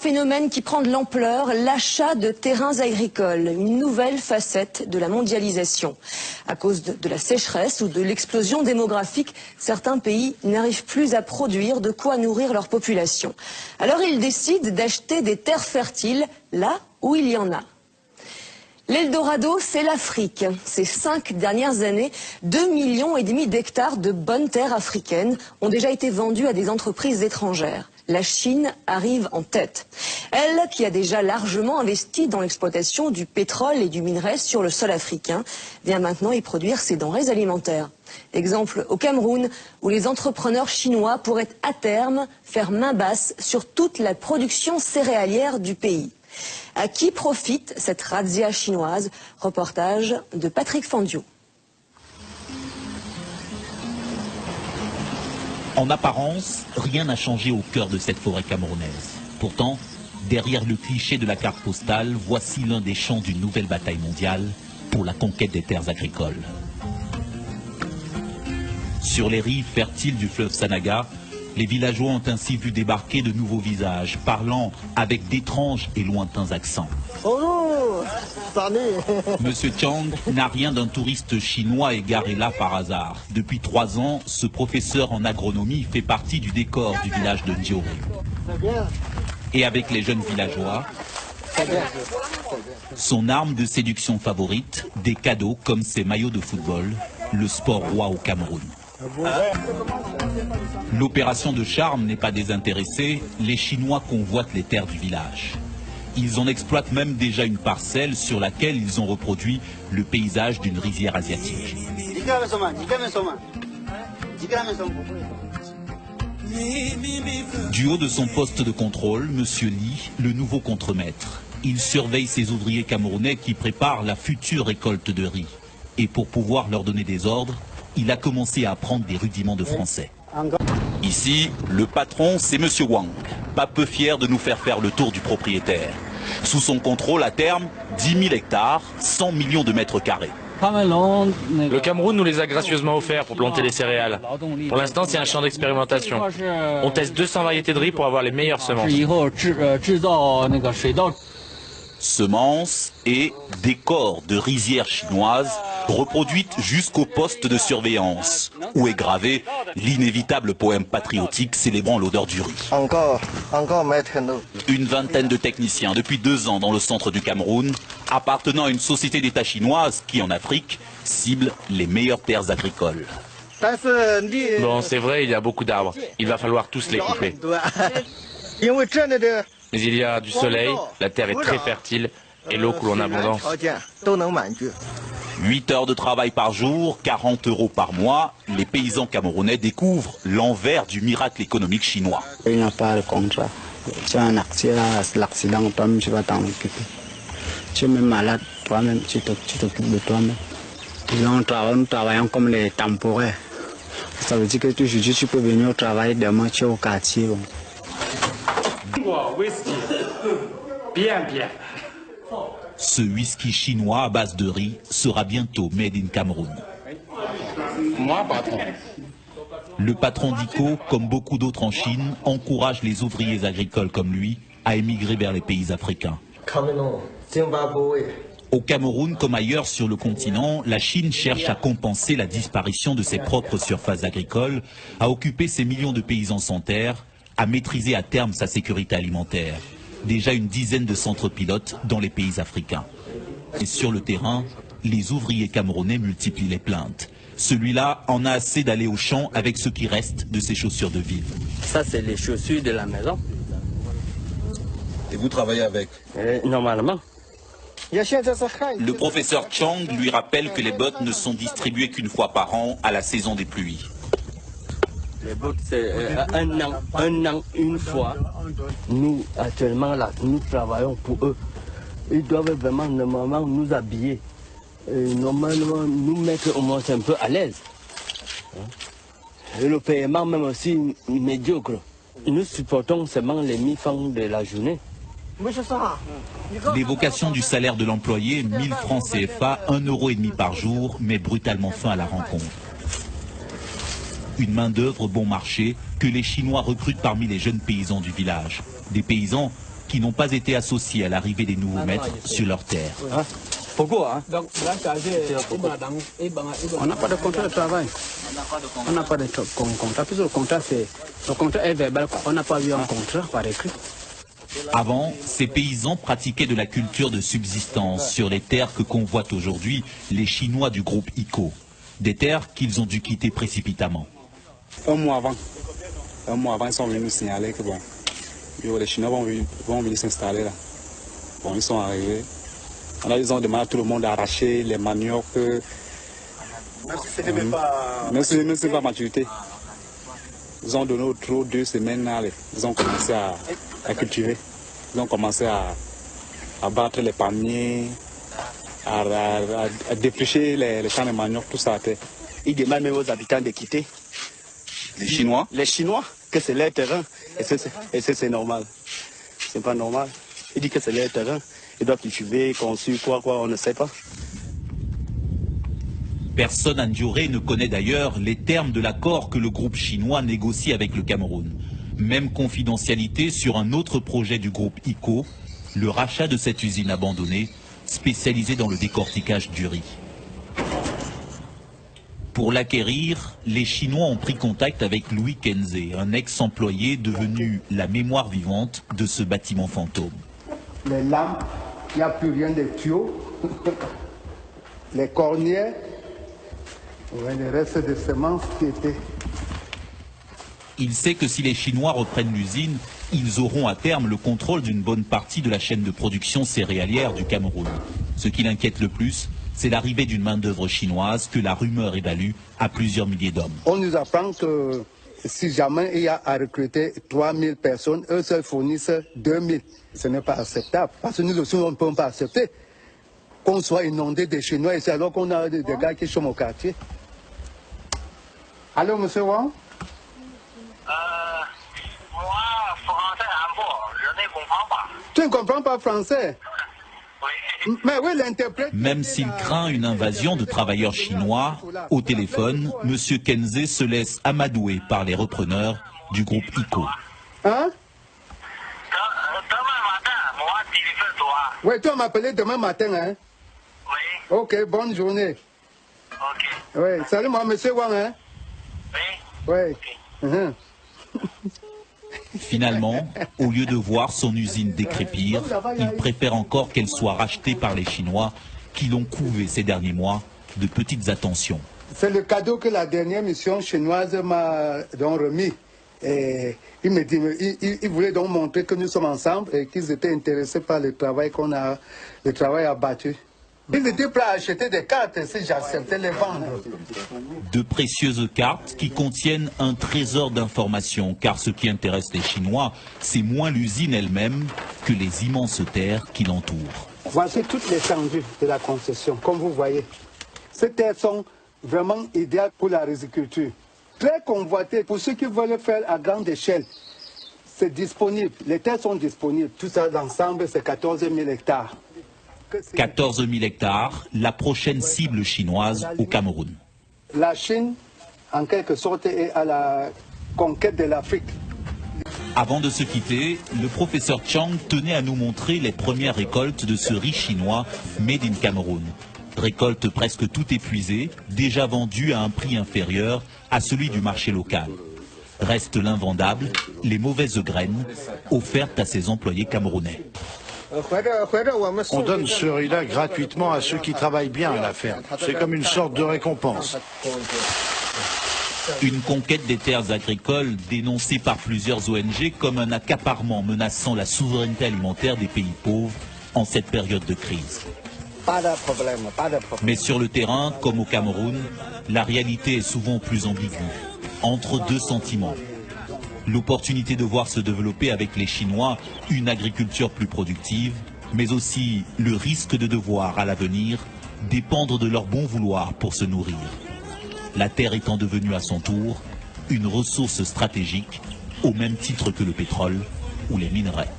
Phénomène qui prend de l'ampleur, l'achat de terrains agricoles, une nouvelle facette de la mondialisation. À cause de la sécheresse ou de l'explosion démographique, certains pays n'arrivent plus à produire de quoi nourrir leur population. Alors ils décident d'acheter des terres fertiles là où il y en a. L'Eldorado, c'est l'Afrique. Ces 5 dernières années, 2,5 millions d'hectares de bonnes terres africaines ont déjà été vendus à des entreprises étrangères. La Chine arrive en tête. Elle, qui a déjà largement investi dans l'exploitation du pétrole et du minerai sur le sol africain, vient maintenant y produire ses denrées alimentaires. Exemple au Cameroun, où les entrepreneurs chinois pourraient à terme faire main basse sur toute la production céréalière du pays. À qui profite cette razzia chinoise? Reportage de Patrick Fandiou. En apparence, rien n'a changé au cœur de cette forêt camerounaise. Pourtant, derrière le cliché de la carte postale, voici l'un des champs d'une nouvelle bataille mondiale pour la conquête des terres agricoles. Sur les rives fertiles du fleuve Sanaga, les villageois ont ainsi vu débarquer de nouveaux visages, parlant avec d'étranges et lointains accents. Bonjour. Monsieur Chang n'a rien d'un touriste chinois égaré là par hasard. Depuis 3 ans, ce professeur en agronomie fait partie du décor du village de Ndioré. Et avec les jeunes villageois, son arme de séduction favorite, des cadeaux comme ses maillots de football, le sport roi au Cameroun. L'opération de charme n'est pas désintéressée, les Chinois convoitent les terres du village. Ils en exploitent même déjà une parcelle sur laquelle ils ont reproduit le paysage d'une rizière asiatique. Du haut de son poste de contrôle, M. Li, le nouveau contremaître, il surveille ses ouvriers camerounais qui préparent la future récolte de riz. Et pour pouvoir leur donner des ordres, il a commencé à apprendre des rudiments de français. Ici, le patron, c'est M. Wang, pas peu fier de nous faire le tour du propriétaire. Sous son contrôle, à terme, 10 000 hectares, 100 millions de mètres carrés. Le Cameroun nous les a gracieusement offerts pour planter les céréales. Pour l'instant, c'est un champ d'expérimentation. On teste 200 variétés de riz pour avoir les meilleures semences. Semences et décors de rizières chinoises reproduites jusqu'au poste de surveillance, où est gravé l'inévitable poème patriotique célébrant l'odeur du riz. Encore maintenant. Une vingtaine de techniciens depuis 2 ans dans le centre du Cameroun, appartenant à une société d'État chinoise qui, en Afrique, cible les meilleures terres agricoles. Bon, c'est vrai, il y a beaucoup d'arbres. Il va falloir tous les couper. Mais il y a du soleil, la terre est très fertile et l'eau coule en abondance. 8 heures de travail par jour, 40 € par mois, les paysans camerounais découvrent l'envers du miracle économique chinois. Il n'y a pas de contrat. Tu as un l'accident, toi-même tu vas t'en occuper. Tu es même malade, toi-même tu t'occupes de toi-même. Nous travaillons comme les temporaires. Ça veut dire que aujourd'hui tu peux venir au travail, demain tu es au quartier. Bon. Bien. Ce whisky chinois à base de riz sera bientôt made in Cameroun. Moi, patron. Le patron d'ICO, comme beaucoup d'autres en Chine, encourage les ouvriers agricoles comme lui à émigrer vers les pays africains. Au Cameroun, comme ailleurs sur le continent, la Chine cherche à compenser la disparition de ses propres surfaces agricoles, à occuper ses millions de paysans sans terre, à maîtriser à terme sa sécurité alimentaire. Déjà une dizaine de centres pilotes dans les pays africains. Et sur le terrain, les ouvriers camerounais multiplient les plaintes. Celui-là en a assez d'aller au champ avec ce qui reste de ses chaussures de ville. Ça, c'est les chaussures de la maison. Et vous travaillez avec? Normalement. Le professeur Chang lui rappelle que les bottes ne sont distribuées qu'une fois par an à la saison des pluies. Les bottes, c'est un an, une fois. Nous, actuellement, là, nous travaillons pour eux. Ils doivent vraiment, normalement, nous habiller. Et normalement, nous mettre au moins un peu à l'aise. Et le paiement, même aussi, médiocre. Nous supportons seulement les 1000 francs de la journée. L'évocation du salaire de l'employé, 1000 francs CFA, 1,5 € par jour, met brutalement fin à la rencontre. Une main-d'œuvre bon marché que les Chinois recrutent parmi les jeunes paysans du village. Des paysans qui n'ont pas été associés à l'arrivée des nouveaux maîtres sur leur terre. Pourquoi on n'a pas de contrat de travail. On n'a pas de contrat. Puisque le contrat est verbal. On n'a pas eu un contrat par écrit. Avant, ces paysans pratiquaient de la culture de subsistance sur les terres que convoitent aujourd'hui les Chinois du groupe ICO. Des terres qu'ils ont dû quitter précipitamment. Un mois avant, ils sont venus nous signaler que bon, les Chinois vont venir s'installer là. Bon, ils sont arrivés. Alors, ils ont demandé à tout le monde d'arracher les maniocs. Même si ce n'est pas maturité. Ils ont donné au trop 2 semaines. Ils ont commencé à cultiver. Ils ont commencé à battre les palmiers, à défricher les champs de manioc, tout ça. Ils demandent même aux habitants de quitter. Les Chinois? Les Chinois, que c'est leur terrain. Et c'est normal. C'est pas normal. Ils disent que c'est leur terrain. Ils doivent cultiver, construire, quoi, on ne sait pas. Personne à Ndioré ne connaît d'ailleurs les termes de l'accord que le groupe chinois négocie avec le Cameroun. Même confidentialité sur un autre projet du groupe ICO, le rachat de cette usine abandonnée, spécialisée dans le décortiquage du riz. Pour l'acquérir, les Chinois ont pris contact avec Louis Kenze, un ex-employé devenu la mémoire vivante de ce bâtiment fantôme. Les lampes, il n'y a plus rien de tuyaux, les cornières, les restes de semences qui étaient. Il sait que si les Chinois reprennent l'usine, ils auront à terme le contrôle d'une bonne partie de la chaîne de production céréalière du Cameroun. Ce qui l'inquiète le plus, c'est l'arrivée d'une main-d'œuvre chinoise que la rumeur évalue à plusieurs milliers d'hommes. On nous apprend que si jamais il y a à recruter 3000 personnes, eux seuls fournissent 2000. Ce n'est pas acceptable, parce que nous aussi, on ne peut pas accepter qu'on soit inondé de Chinois ici, alors qu'on a des gars qui sont au quartier. Allô, monsieur Wang? Moi, français un peu, je ne comprends pas. Tu ne comprends pas français? Oui. Mais oui, l'interprète... Même s'il craint une invasion de travailleurs chinois, au téléphone, M. Kenze se laisse amadouer par les repreneurs du groupe ICO. Hein? Demain matin, moi, téléphone-toi. Oui, tu vas m'appeler demain matin, hein? Oui. Ok, bonne journée. Ok. Oui, salut moi, monsieur Wang, hein? Oui. Oui. Okay. Finalement, au lieu de voir son usine décrépir, il préfère encore qu'elle soit rachetée par les Chinois qui l'ont couvé ces derniers mois de petites attentions. C'est le cadeau que la dernière mission chinoise m'a donc remis. Et il me dit, il voulait donc montrer que nous sommes ensemble et qu'ils étaient intéressés par le travail le travail abattu. Ils étaient prêts à acheter des cartes si j'acceptais les vendre. De précieuses cartes qui contiennent un trésor d'informations, car ce qui intéresse les Chinois, c'est moins l'usine elle-même que les immenses terres qui l'entourent. Voici toute l'étendue de la concession, comme vous voyez. Ces terres sont vraiment idéales pour la riziculture. Très convoitées pour ceux qui veulent faire à grande échelle. C'est disponible, les terres sont disponibles. Tout ça d'ensemble, c'est 14 000 hectares. 14 000 hectares, la prochaine cible chinoise au Cameroun. La Chine, en quelque sorte, est à la conquête de l'Afrique. Avant de se quitter, le professeur Chang tenait à nous montrer les premières récoltes de ce riz chinois made in Cameroun. Récolte presque tout épuisée, déjà vendue à un prix inférieur à celui du marché local. Reste l'invendable, les mauvaises graines offertes à ses employés camerounais. On donne ce riz-là gratuitement à ceux qui travaillent bien à la ferme. C'est comme une sorte de récompense. Une conquête des terres agricoles dénoncée par plusieurs ONG comme un accaparement menaçant la souveraineté alimentaire des pays pauvres en cette période de crise. Pas de problème, pas de problème. Mais sur le terrain, comme au Cameroun, la réalité est souvent plus ambiguë, entre deux sentiments. L'opportunité de voir se développer avec les Chinois une agriculture plus productive, mais aussi le risque de devoir, à l'avenir, dépendre de leur bon vouloir pour se nourrir. La terre étant devenue à son tour une ressource stratégique, au même titre que le pétrole ou les minerais.